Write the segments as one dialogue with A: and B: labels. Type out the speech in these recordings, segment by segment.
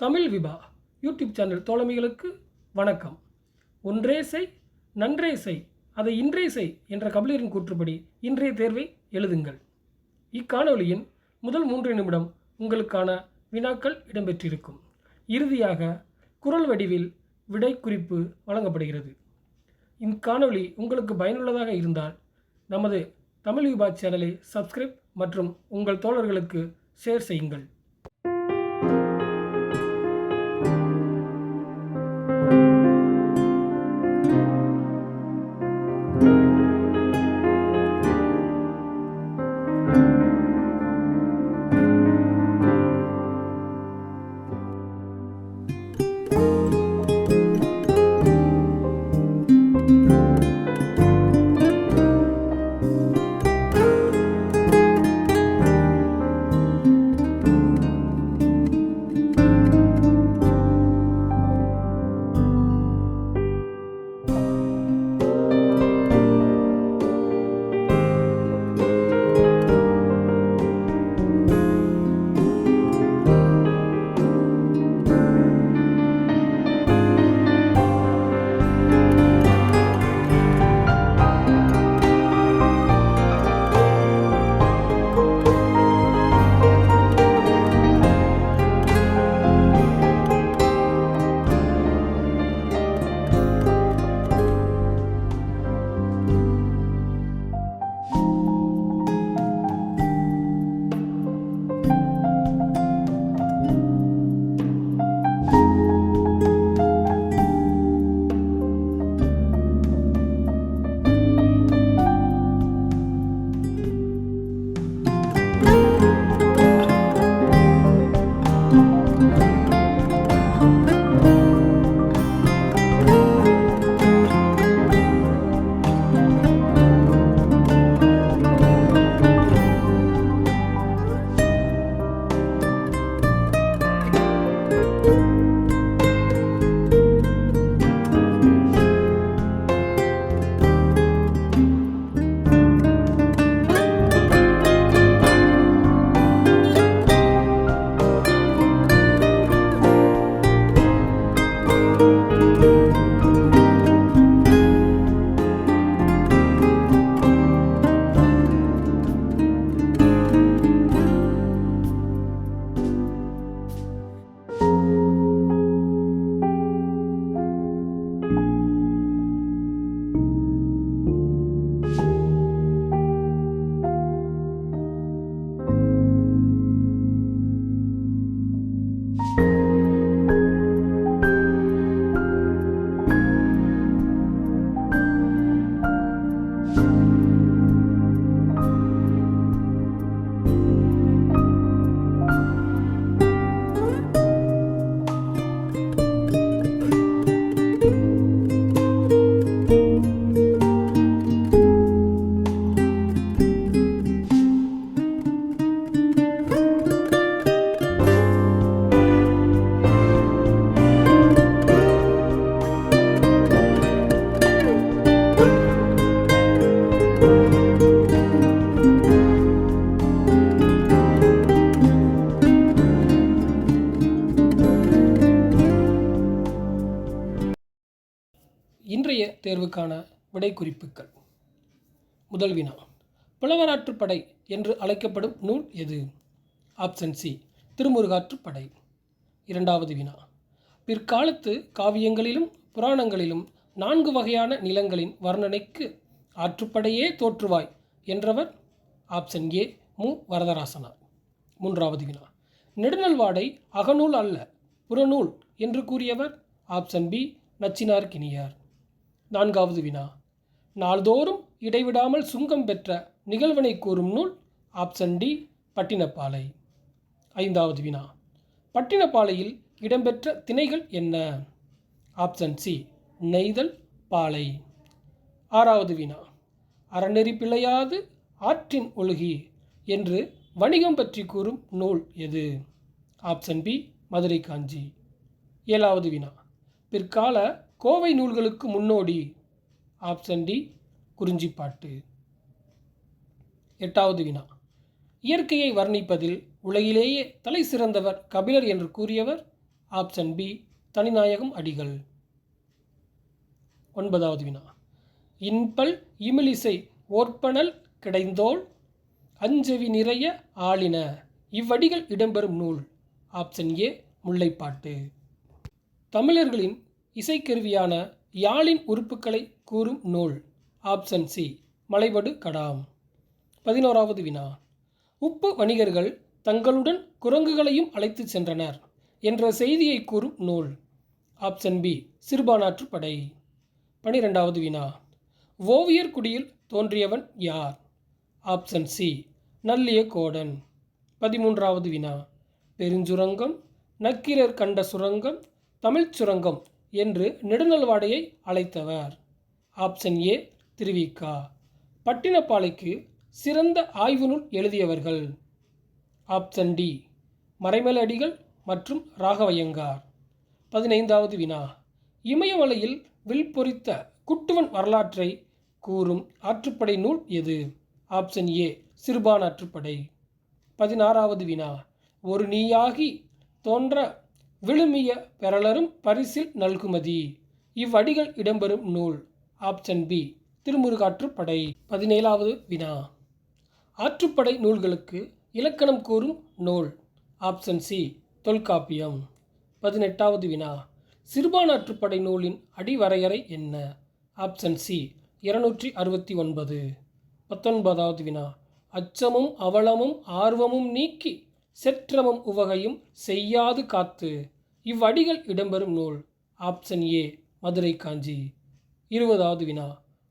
A: Tamil Vibha YouTube channel தோழமைகளுக்கு வணக்கம். ஒன்றே செய் நன்றே செய் அதை இன்றே செய் என்ற கபிலரின் கூற்றுப்படி இன்றைய தேர்வை எழுதுங்கள். இக்காணொலியின் முதல் 3 நிமிடம் உங்களுக்கான வினாக்கள் இடம்பெற்றிருக்கும். இறுதியாக குறள் வடிவில் விடை குறிப்பு வழங்கப்படுகிறது. இக்காணொலி உங்களுக்கு பயனுள்ளதாக இருந்தால் நமது தமிழ் விபா சேனலை சப்ஸ்கிரைப் மற்றும் உங்கள் தோழர்களுக்கு ஷேர் செய்யுங்கள். இன்றைய தேர்வுக்கான விடை குறிப்புகள். முதல் வினா, புலவராற்றுப்படை என்று அழைக்கப்படும் நூல் எது? Option C, Thirumurugaatruppadai. இரண்டாவது வினா, பிற்காலத்து காவியங்களிலும் புராணங்களிலும் 4 வகையான நிலங்களின் வர்ணனைக்கு ஆற்றுப்படையே தோற்றுவாய் என்றவர்? ஆப்ஷன் ஏ, மு. வரதராசனார். மூன்றாவது வினா, நெடுநல்வாடை அகநூல் அல்ல புறநூல் என்று கூறியவர்? Option B, Nachchinarkkiniyar. நான்காவது வினா, நாள்தோறும் இடைவிடாமல் சுங்கம் பெற்ற நிகழ்வினை கூறும் நூல்? Option D, Pattinappalai. ஐந்தாவது வினா, பட்டினப்பாலையில் இடம்பெற்ற திணைகள் என்ன? ஆப்ஷன் சி, நெய்தல், பாலை. ஆறாவது வினா, அறநெறி பிழையாது ஆற்றின் ஒழுகி என்று வணிகம் பற்றி கூறும் நூல் எது? Option B, Madurai Kanchi. ஏழாவது வினா, பிற்கால கோவை நூல்களுக்கு முன்னோடி? Option D, Kurinjippattu. எட்டாவது வினா, இயற்கையை வர்ணிப்பதில் உலகிலேயே தலை சிறந்தவர் கபிலர் என்று கூறியவர்? ஆப்ஷன் பி தனிநாயகம் அடிகள். 9வது வினா. இன்பல் இமிலிசை ஓர்ப்பனல் கிடைந்தோள் அஞ்செவி நிறைய ஆளின இவ்வடிகள் இடம்பெறும் நூல். ஆப்ஷன் ஏ முல்லைப்பாட்டு. தமிழர்களின் இசைக்கருவியான யாழின் உறுப்புகளை கூறும் நூல். Option C மலைபடு கடாம். 11வது வினா. உப்பு வணிகர்கள் தங்களுடன் குரங்குகளையும் அழைத்து சென்றனர் என்ற செய்தியை கூறும் நூல். ஆப்ஷன் பி சிறுபானாற்றுப்படை. 12வது வினா. ஓவியர் குடியில் தோன்றியவன் யார்? ஆப்ஷன் சி நல்லிய கோடன். 13வது வினா. பெருஞ்சுரங்கம் நக்கீரர் கண்ட சுரங்கம் தமிழ்ச் சுரங்கம் என்று நெடுநல்வாடையை அழைத்தவர். Option A Thiru Vi Ka. பட்டினப்பாலைக்கு சிறந்த ஆய்வு நூல் எழுதியவர்கள். ஆப்ஷன் டி மறைமலடிகள் மற்றும் ராகவையங்கார். 15வது வினா. இமயமலையில் வில் பொறித்த குட்டுவன் வரலாற்றை கூறும் ஆற்றுப்படை நூல் எது? Option A Sirupanatruppadai. 16வது வினா. ஒரு நீயாகி தோன்ற விழுமிய பெறலரும் பரிசில் நல்குமதி இவ்வடிகள் இடம்பெறும் நூல். Option B Thirumurugaatruppadai. 17வது வினா. ஆற்றுப்படை நூல்களுக்கு இலக்கணம் கூறும் நூல். Option C Tolkappiyam. 18வது வினா. சிறுபானாற்றுப்படை நூலின் அடிவரையறை என்ன? Option C 269. 19வது வினா. அச்சமும் அவலமும் ஆர்வமும் நீக்கி செற்றமும் உவகையும் செய்யாது காத்து இவ்வடிகள் இடம்பெறும் நூல். ஆப்ஷன் ஏ மதுரை காஞ்சி. 20வது வினா.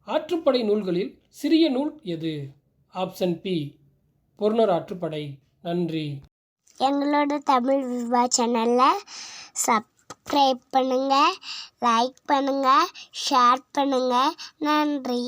A: ஆற்றுப்படை நூல்களில் சிறிய நூல் எது? ஆப்ஷன் பி பொருணர் ஆற்றுப்படை. நன்றி.
B: எங்களோட தமிழ் விவா சேனலில் சப்ஸ்கிரைப் பண்ணுங்கள், லைக் பண்ணுங்கள், ஷேர் பண்ணுங்கள். நன்றி.